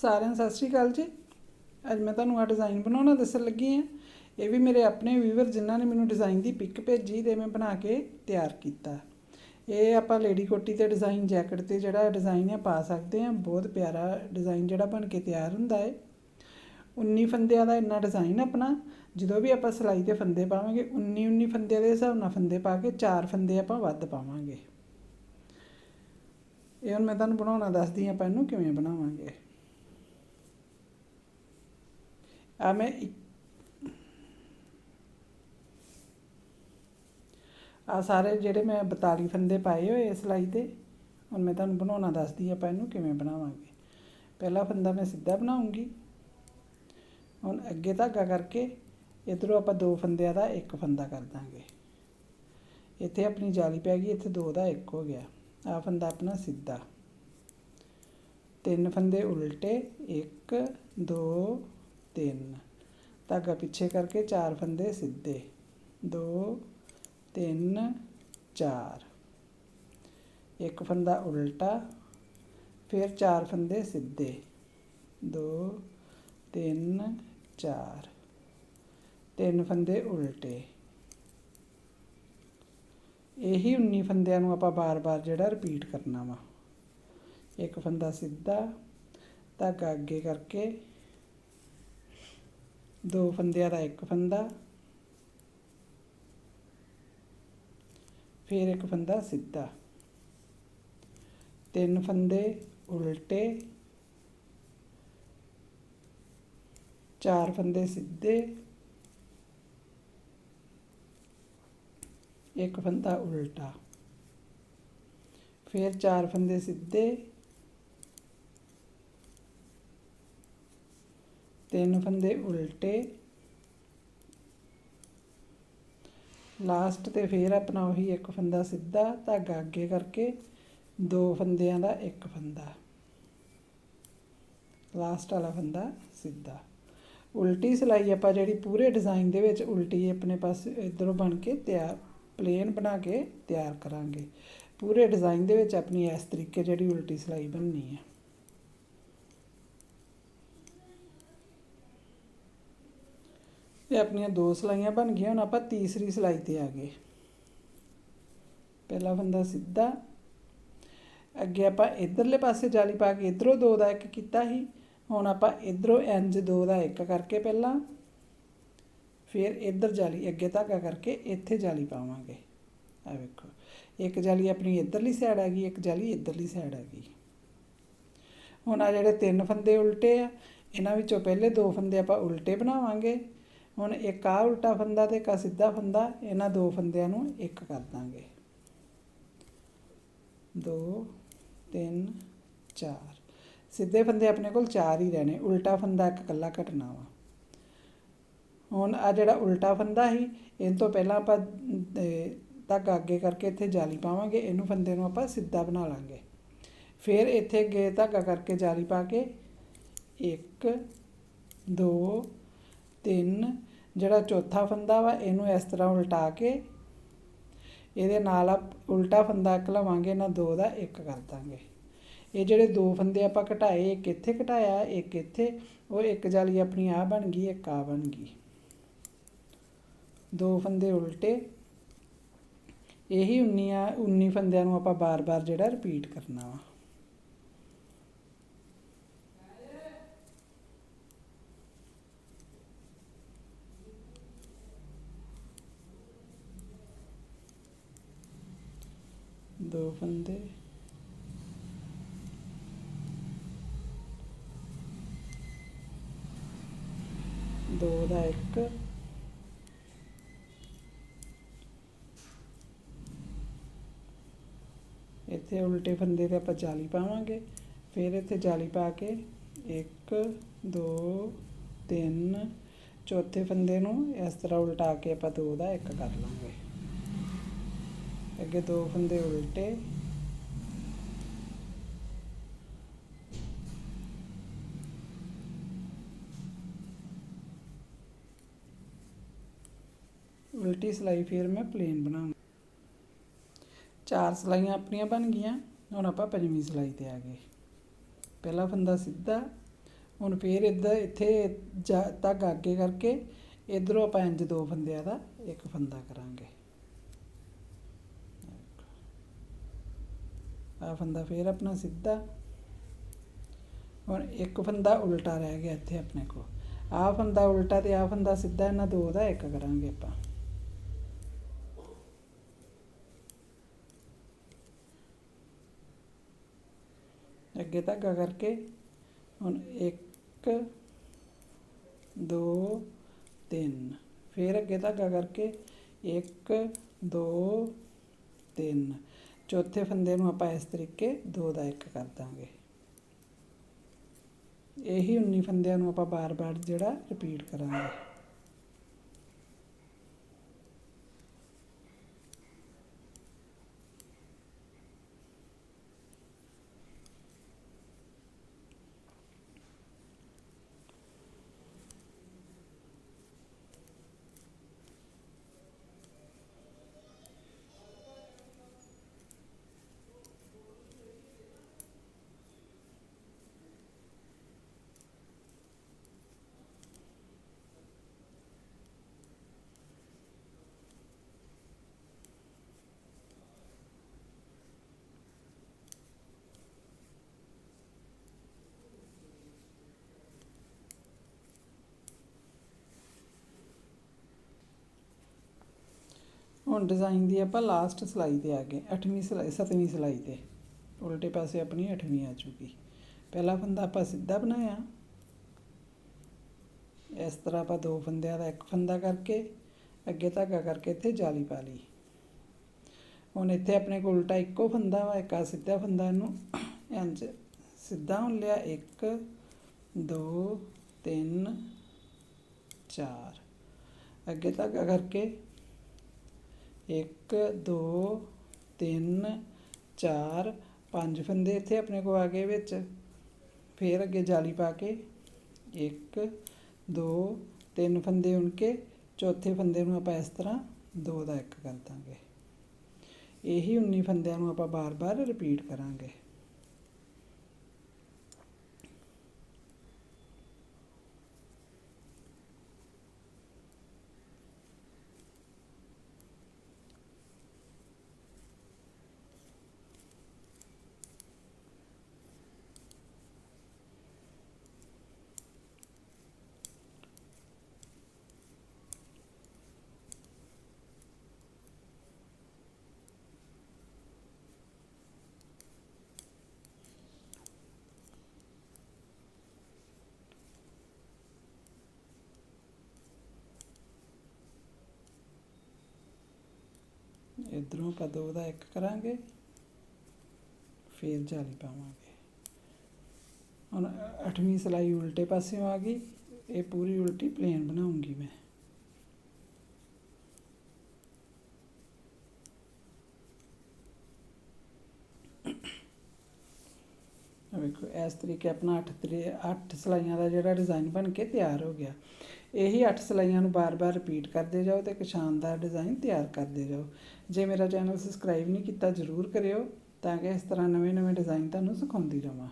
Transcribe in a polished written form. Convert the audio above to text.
सारे सत श्री अकाल जी। अज मैं तुहानूं आ डिज़ाइन बनाना दस्सण लगी हाँ। ये भी मेरे अपने व्यूवर जिन्होंने मैनूं डिज़ाइन की पिक भेजी तो मैं बना के तैयार किया। ये आपां लेडी कोटी ते डिज़ाइन जैकेट ते जिहड़ा डिज़ाइन है पा सकते हैं। बहुत प्यारा डिज़ाइन जिहड़ा बन के तैयार हुंदा है। 19 फंदियां दा इन्ना डिज़ाइन अपना। जो भी आपां सिलाई ते फंदे पावांगे 19 फंदियां दे हिसाब नाल फंदे पा के 4 फंदे आपां वध पावांगे। ये हुण मैं तुहानूं बनाउणा दसदी आपां इहनूं किवें बनावांगे। आ मैं आ सारे जिहड़े मैं 42 फंदे पाए होए सिलाई ते। हुण मैं तुहानूं बनाउणा दसदी आपां इहनूं किवें बनावांगे। पहला फंदा मैं सीधा बनाऊंगी। हुण अगे धागा करके इधरों आपां 2 फंदियां दा एक फंदा कर दांगे। इत्थे अपनी जाली पै गई, इत्थे 2 दा 1 हो गया। आ फंदा अपना सीधा, 3 फंदे उल्टे, 1 2 3, धागा पिछे करके 4 फंदे सीधे, 2 3 4, एक फंदा उल्टा, फिर 4 फंदे सीधे, 2 3 4, 3 फंदे उल्टे। यही 19 फंदियां नूं आपां बार बार जिहड़ा रिपीट करना वा। एक फंदा सीधा, धागा अगे करके 2 फंदियां दा एक फंदा, फिर एक फंदा सीधा, 3 फंदे उल्टे, 4 फंदे सीधे, एक फंदा उल्टा, फिर 4 फंदे सीधे, 3 फंदे उल्टे, लास्ट ते फिर अपना वही एक फंदा सीधा, धागा अगे करके 2 फंदियां दा एक फंदा, लास्ट वाला फंदा सीधा। उल्टी सिलाई आपां जिहड़ी पूरे डिज़ाइन दे विच उल्टी अपने पास इधरों बन के तैयार प्लेन बना के तैयार करांगे। पूरे डिज़ाइन दे विच अपनी इस तरीके जिहड़ी उल्टी सिलाई बननी है। ये अपनियां 2 सिलाइयां बन गई। हुण आपां तीसरी सिलाई ते आ गए। पहला फंदा सीधा, अगे आपां इधरले पासे जाली पा के इधरों 2 दा 1 कीता ही। हुण आपां इधरों इंज 2 दा 1 करके पहला, फिर इधर जाली अगे धागा करके इत्थे जाली पावांगे। आ वेखो, एक जाली अपनी इधरली साइड आ गई, एक जाली इधरली साइड आ गई। हुण आ जिहड़े 3 फंदे उल्टे आ, इन्हां विचों पहले 2 फंदे आपां उल्टे बनावांगे। हुण एक आ उल्टा फंदा ते एक आ सीधा फंदा, इन्हां 2 फंदियां नूं एक कर दांगे। 2 3 4, सीधे फंदे अपने कोल 4 ही रहने, उल्टा फंदा एक कल्ला घटना वा। हुण आ जिहड़ा उल्टा फंदा ही, इन तो पहलां आपां धागा अगे करके इत्थे जाली पावांगे। इनू फंदे नूं आपां सीधा बना लांगे। फिर इत्थे अगे धागा करके जाली पा के 1 2 3, जिहड़ा चौथा फंदा वा इनू इस तरह उल्टा के इहदे नाल उल्टा फंदा एक लवांगे, इन्हां 2 दा 1 कर दांगे। ये जिहड़े 2 फंदे आपां घटाए, एक इत्थे घटाया, एक इत्थे, वो एक जाली अपनी आ बन गई, एक आ बन गई। 2 फंदे उल्टे, यही 19 फंदियां नूं आपां बार बार जिहड़ा रिपीट करना वा। दो फंदे, 2 दा 1, इत्थे उल्टे फंदे ते आपां जाली पावांगे। फिर इत्थे जाली पा के 1 2 3, चौथे फंदे नूं इस तरह उल्टा के आपां 2 दा 1 कर लांगे। अगे 2 फंदे उल्टे, उल्टी सिलाई फिर मैं प्लेन बनाऊँगी। 4 सिलाइयां अपनियां बन गईयां। हुण आपां 5वीं सिलाई ते आ गए। पहला फंदा सीधा, ਹੁਣ ਫਿਰ ਇੱਥੇ ਧਾਗਾ ਅੱਗੇ ਕਰਕੇ ਇੱਧਰੋਂ ਆਪਾਂ ਇੰਜ 2 ਫੰਦਿਆਂ ਦਾ ਇੱਕ ਫੰਦਾ ਕਰਾਂਗੇ। ਆ ਫੰਦਾ ਫਿਰ ਆਪਣਾ ਸਿੱਧਾ। ਹੁਣ ਇੱਕ ਫੰਦਾ ਉਲਟਾ ਰਹਿ ਗਿਆ ਇੱਥੇ ਆਪਣੇ ਕੋਲ। ਆਹ ਫੰਦਾ ਉਲਟਾ ਤੇ ਆਹ ਫੰਦਾ ਸਿੱਧਾ, ਇਹਨਾਂ 2 ਦਾ ਇੱਕ ਕਰਾਂਗੇ ਆਪਾਂ। ਅੱਗੇ ਧਾਗਾ ਕਰਕੇ ਹੁਣ 1 2 3 ਫਿਰ ਅੱਗੇ ਧਾਗਾ ਕਰਕੇ 1 2 3 ਚੌਥੇ ਫੰਦੇ ਨੂੰ ਆਪਾਂ ਇਸ ਤਰੀਕੇ 2 ਦਾ ਇੱਕ ਕਰ ਦਾਂਗੇ। ਇਹੀ 19 ਫੰਦਿਆਂ ਨੂੰ ਆਪਾਂ ਬਾਰ-ਬਾਰ ਜਿਹੜਾ ਰਿਪੀਟ ਕਰਾਂਗੇ। ਹੁਣ ਡਿਜ਼ਾਈਨ ਦੀ ਆਪਾਂ ਲਾਸਟ ਸਿਲਾਈ 'ਤੇ ਆ ਗਏ। 8ਵੀਂ ਸਿਲਾਈ 7ਵੀਂ ਸਿਲਾਈ 'ਤੇ ਉਲਟੇ ਪਾਸੇ ਆਪਣੀ 8ਵੀਂ ਆ ਚੁੱਕੀ। ਪਹਿਲਾ ਫੰਦਾ ਆਪਾਂ ਸਿੱਧਾ ਬਣਾਇਆ, ਇਸ ਤਰ੍ਹਾਂ ਆਪਾਂ 2 ਫੰਦਿਆਂ ਦਾ ਇੱਕ ਫੰਦਾ ਕਰਕੇ ਅੱਗੇ ਧਾਗਾ ਕਰਕੇ ਇੱਥੇ ਜਾਲੀ ਪਾ ਲਈ। ਹੁਣ ਇੱਥੇ ਆਪਣੇ ਕੋਲ ਉਲਟਾ ਇੱਕੋ ਫੰਦਾ ਵਾ, ਇੱਕ ਆ ਸਿੱਧਾ ਫੰਦਾ, ਇਹਨੂੰ ਇੰਜ ਸਿੱਧਾ ਹੁਣ ਲਿਆ 1 2 3 4 ਅੱਗੇ ਧਾਗਾ ਕਰਕੇ 1 2 3 4 5 ਫੰਦੇ ਇੱਥੇ ਆਪਣੇ ਕੋਲ ਆ ਗਏ ਵਿੱਚ। ਫਿਰ ਅੱਗੇ ਜਾਲੀ ਪਾ ਕੇ 1 2 3 ਫੰਦੇ ਉਣ ਕੇ ਚੌਥੇ ਫੰਦੇ ਨੂੰ ਆਪਾਂ ਇਸ ਤਰ੍ਹਾਂ 2 ਦਾ ਇੱਕ ਕਰ ਦਾਂਗੇ। ਇਹੀ 19 ਫੰਦਿਆਂ ਨੂੰ ਆਪਾਂ ਬਾਰ-ਬਾਰ ਰਿਪੀਟ ਕਰਾਂਗੇ। ਇੱਧਰੋਂ ਆਪਾਂ 2 ਦਾ ਇੱਕ ਕਰਾਂਗੇ, ਫਿਰ ਜਾਲੀ ਪਾਵਾਂਗੇ। ਹੁਣ 8ਵੀਂ ਸਿਲਾਈ ਉਲਟੇ ਪਾਸਿਓਂ ਆ ਗਈ। ਇਹ ਪੂਰੀ ਉਲਟੀ ਪਲੇਨ ਬਣਾਉਂਗੀ ਮੈਂ। ਵੇਖੋ ਇਸ ਤਰੀਕੇ ਆਪਣਾ 8 ਸਿਲਾਈਆਂ ਦਾ ਜਿਹੜਾ ਡਿਜ਼ਾਈਨ ਬਣ ਕੇ ਤਿਆਰ ਹੋ ਗਿਆ। ਇਹੀ 8 ਸਿਲਾਈਆਂ ਨੂੰ ਬਾਰ-ਬਾਰ ਰਿਪੀਟ ਕਰਦੇ ਜਾਓ ਤੇ ਇੱਕ ਸ਼ਾਨਦਾਰ ਡਿਜ਼ਾਈਨ ਤਿਆਰ ਕਰਦੇ ਜਾਓ। ਜੇ ਮੇਰਾ ਚੈਨਲ ਸਬਸਕ੍ਰਾਈਬ ਨਹੀਂ ਕੀਤਾ ਜ਼ਰੂਰ ਕਰਿਓ, ਤਾਂ ਕਿ ਇਸ ਤਰ੍ਹਾਂ ਨਵੇਂ-ਨਵੇਂ ਡਿਜ਼ਾਈਨ ਤੁਹਾਨੂੰ ਸਿਖਾਉਂਦੀ ਰਹਾਂ।